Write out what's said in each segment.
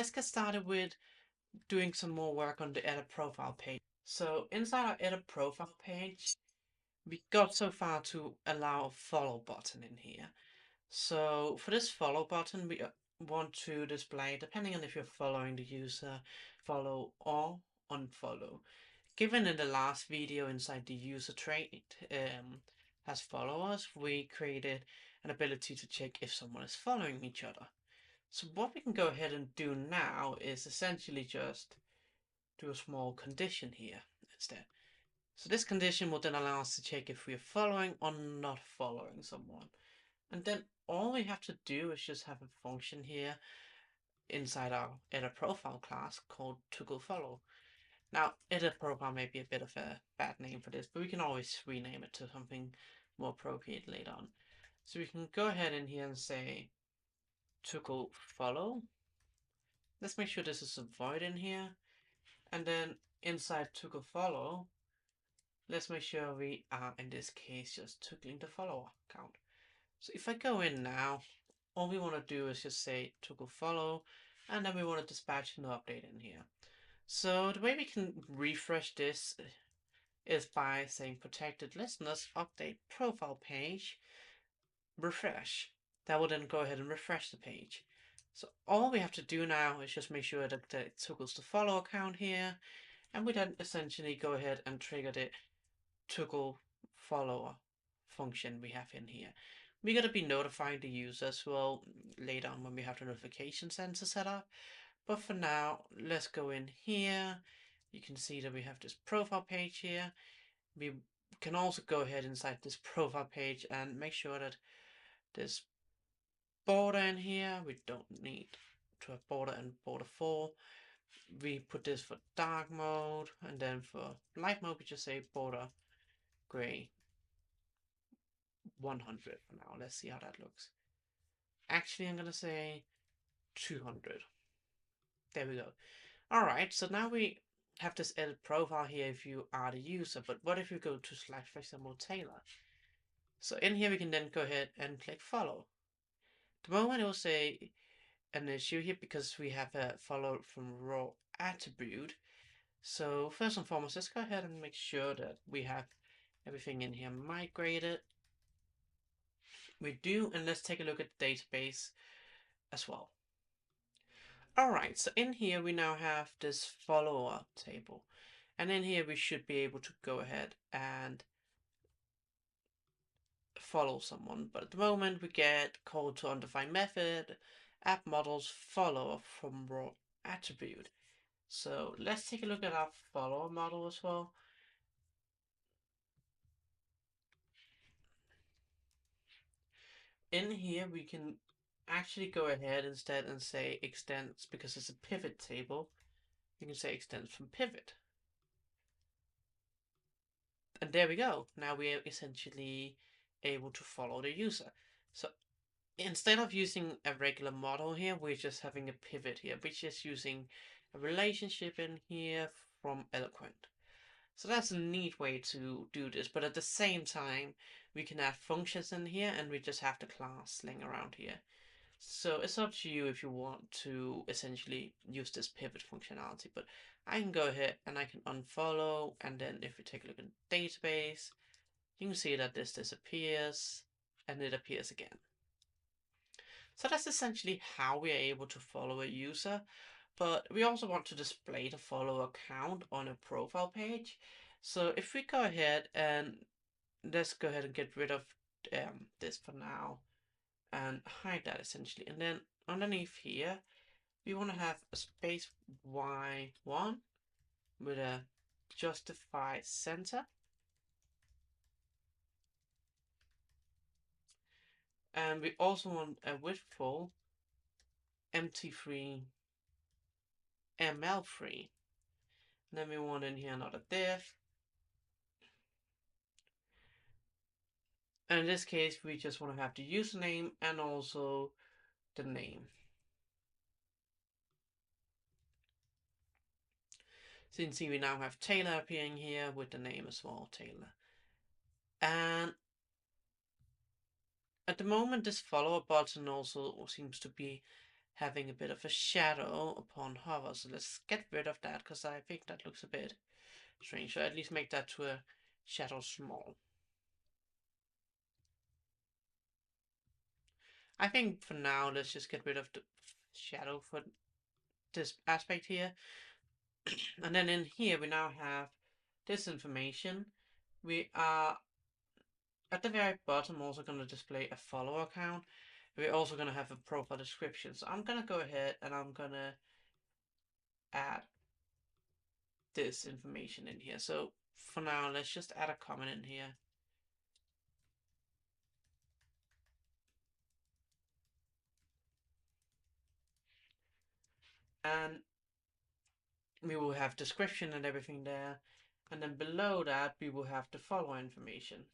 let's get started with doing some more work on the edit profile page. So inside our edit profile page, we got so far to allow a follow button in here. So for this follow button, we want to display, depending on if you're following the user, follow or unfollow. Given in the last video inside the user trait has followers, we created an ability to check if someone is following each other. So what we can go ahead and do now is essentially just do a small condition here instead. So this condition will then allow us to check if we are following or not following someone. And then all we have to do is just have a function here inside our edit profile class called toggleFollow. Now, edit profile may be a bit of a bad name for this, but we can always rename it to something more appropriate later on. So we can go ahead in here and say toggleFollow. Let's make sure this is a void in here. And then inside toggleFollow, let's make sure we are, in this case, just toggling the follower count. So if I go in now, all we want to do is just say toggleFollow, and then we want to dispatch no update in here. So the way we can refresh this is by saying protected listeners update profile page refresh. That will then go ahead and refresh the page. So all we have to do now is just make sure that it toggles the follow account here, and we then essentially go ahead and trigger the toggle follower function we have in here. We're going to be notifying the user as well later on when we have the notification sensor set up. But for now, let's go in here. You can see that we have this profile page here. We can also go ahead inside this profile page and make sure that this border in here, we don't need to have border and border 4. We put this for dark mode, and then for light mode we just say border gray 100 for now. Let's see how that looks. Actually, I'm gonna say 200. There we go. Alright, so now we have this edit profile here if you are the user, but what if you go to slash, for example, Taylor? So in here we can then go ahead and click follow. The moment it will say an issue here because we have a follow from raw attribute. So first and foremost, let's go ahead and make sure that we have everything in here migrated. We do, and let's take a look at the database as well. Alright, so in here we now have this follower table. And in here we should be able to go ahead and follow someone. But at the moment we get call to undefined method, app models follower from raw attribute. So let's take a look at our follower model as well. In here we can actually go ahead instead and say extends, because it's a pivot table, you can say extends from pivot. And there we go. Now we are essentially able to follow the user. So instead of using a regular model here, we're just having a pivot here, which is using a relationship in here from Eloquent. So that's a neat way to do this, but at the same time, we can add functions in here and we just have the class sling around here. So it's up to you if you want to essentially use this pivot functionality, but I can go ahead and I can unfollow, and then if we take a look in the database, you can see that this disappears and it appears again. So that's essentially how we are able to follow a user, but we also want to display the follower count on a profile page. So if we go ahead and let's go ahead and get rid of this for now and hide that essentially. And then underneath here, we want to have a space Y1 with a justify center. And we also want a widthful MT3 ML3. And then we want in here another div. And in this case, we just want to have the username and also the name. So you can see we now have Taylor appearing here with the name as well, Taylor. And at the moment, this follower button also seems to be having a bit of a shadow upon hover. So let's get rid of that because I think that looks a bit strange. So at least make that to a shadow small. I think for now, let's just get rid of the shadow for this aspect here. And then in here, we now have this information. We are at the very bottom also going to display a follower account. We're also going to have a profile description. So I'm going to go ahead and I'm going to add this information in here. So for now, let's just add a comment in here. And we will have description and everything there. And then below that, we will have the follower information.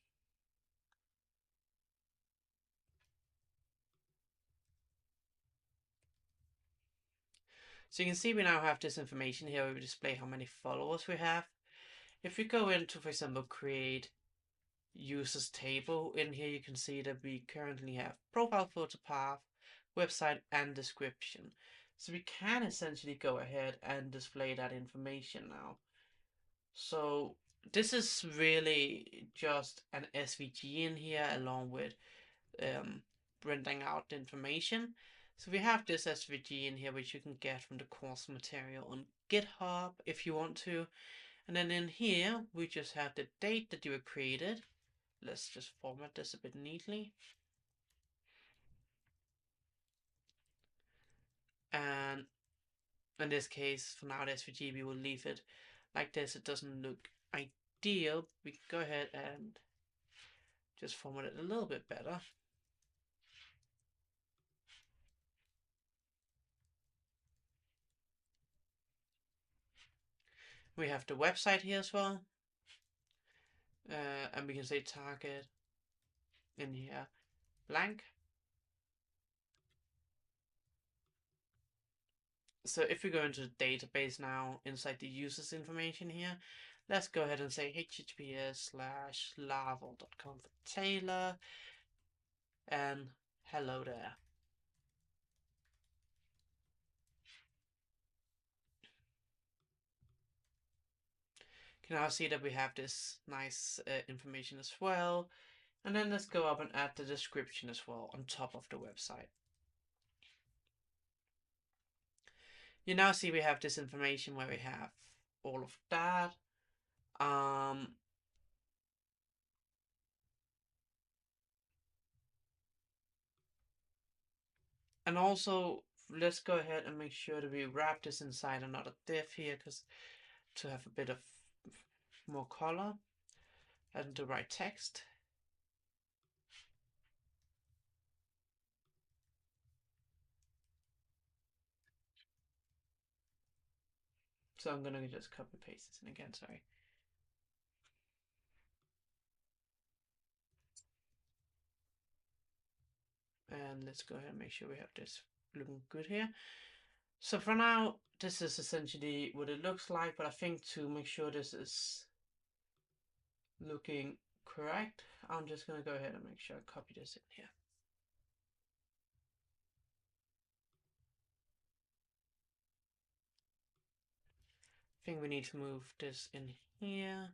So you can see we now have this information here where we display how many followers we have. If we go into, for example, create users table, in here you can see that we currently have profile photo path, website, and description. So we can essentially go ahead and display that information now. So this is really just an SVG in here along with printing out the information. So we have this SVG in here which you can get from the course material on GitHub if you want to. And then in here we just have the date that you were created. Let's just format this a bit neatly. And in this case, for now the SVG, we will leave it like this. It doesn't look ideal. We can go ahead and just format it a little bit better. We have the website here as well. And we can say target in here blank. So if we go into the database now, inside the users information here, let's go ahead and say https:/laravel.com for Taylor, and hello there. You can now see that we have this nice information as well. And then let's go up and add the description as well on top of the website. You now see we have this information where we have all of that. And also, let's go ahead and make sure that we wrap this inside another div here, because to have a bit of more color and the right text. So I'm gonna just copy paste this in again, sorry. And let's go ahead and make sure we have this looking good here. So for now, this is essentially what it looks like, but I think to make sure this is looking correct, I'm just gonna go ahead and make sure I copy this in here. I think we need to move this in here.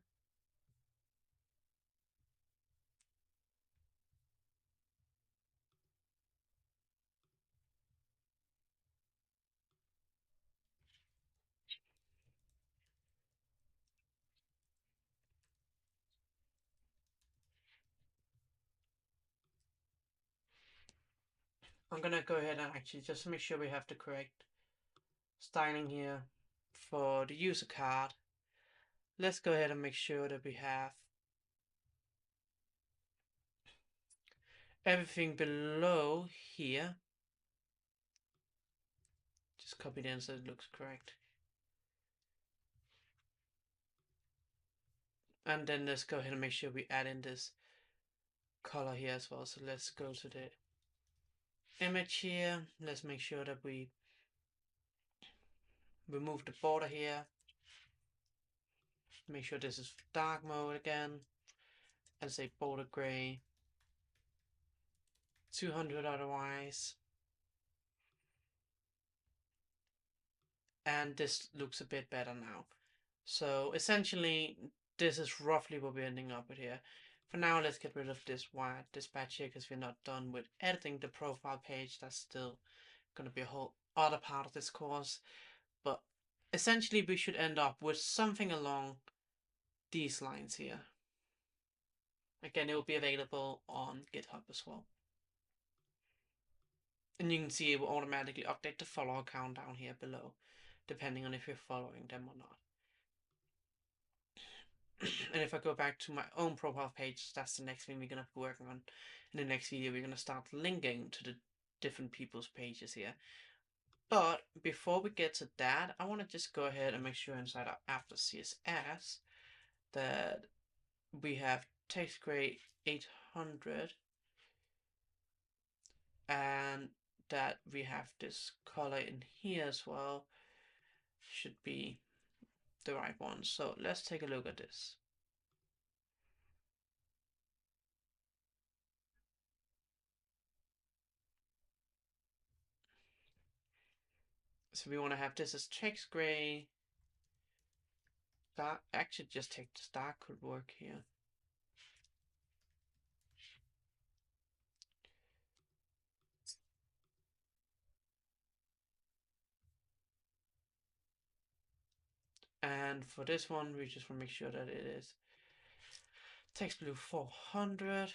I'm gonna go ahead and actually just make sure we have the correct styling here for the user card. Let's go ahead and make sure that we have everything below here. Just copy it in so it looks correct. And then let's go ahead and make sure we add in this color here as well. So let's go to the image here. Let's make sure that we remove the border here. Make sure this is dark mode again. And say border gray. 200 otherwise. and this looks a bit better now. So essentially, this is roughly what we're ending up with here. For now, let's get rid of this wire dispatch here because we're not done with editing the profile page. That's still going to be a whole other part of this course. But essentially, we should end up with something along these lines here. Again, it will be available on GitHub as well. And you can see it will automatically update the follower count down here below, depending on if you're following them or not. And if I go back to my own profile page, that's the next thing we're going to be working on. In the next video, we're going to start linking to the different people's pages here. But before we get to that, I want to just go ahead and make sure inside our after CSS that we have text gray 800 and that we have this color in here as well. Should be the right one. So let's take a look at this. So we want to have this as text gray. That actually just text dark could work here. And for this one, we just want to make sure that it is text blue 400.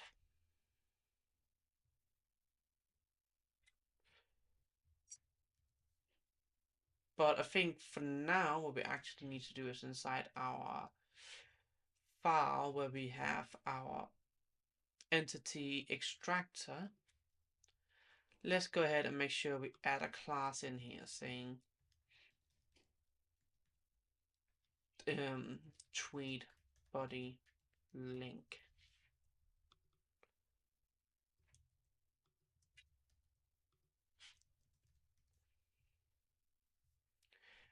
But I think for now, what we actually need to do is inside our file where we have our entity extractor, let's go ahead and make sure we add a class in here saying tweet body link.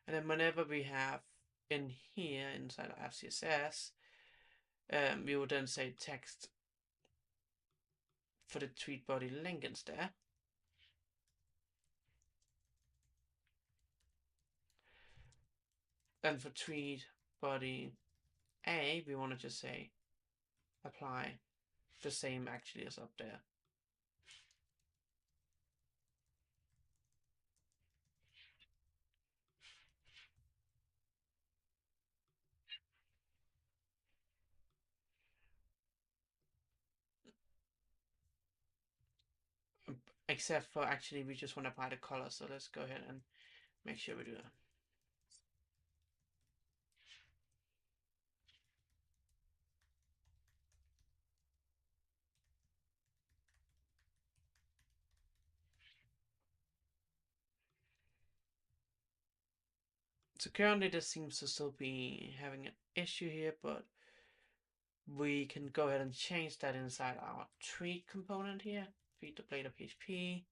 And then whenever we have in here inside our FCSS, we will then say text for the tweet body link instead. And for tweet body A, we want to just say apply the same actually as up there. Except for actually we just want to apply the color, so let's go ahead and make sure we do that. So currently this seems to still be having an issue here, but we can go ahead and change that inside our tweet component here, tweet the blade of PHP.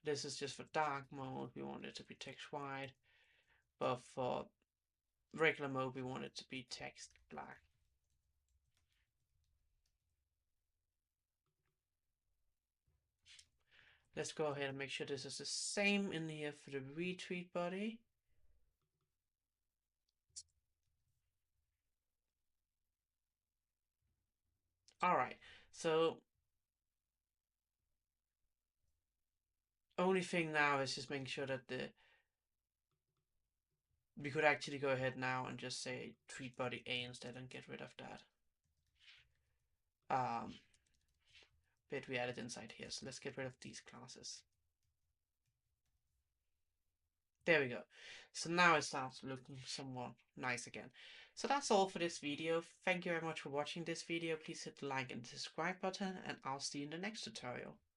This is just for dark mode, we want it to be text white, but for regular mode we want it to be text black. Let's go ahead and make sure this is the same in here for the retweet body. Alright, so only thing now is just making sure that we could actually go ahead now and just say tweet body A instead and get rid of that bit we added inside here. So let's get rid of these classes. There we go. So now it starts looking somewhat nice again. So that's all for this video. Thank you very much for watching this video. Please hit the like and subscribe button, and I'll see you in the next tutorial.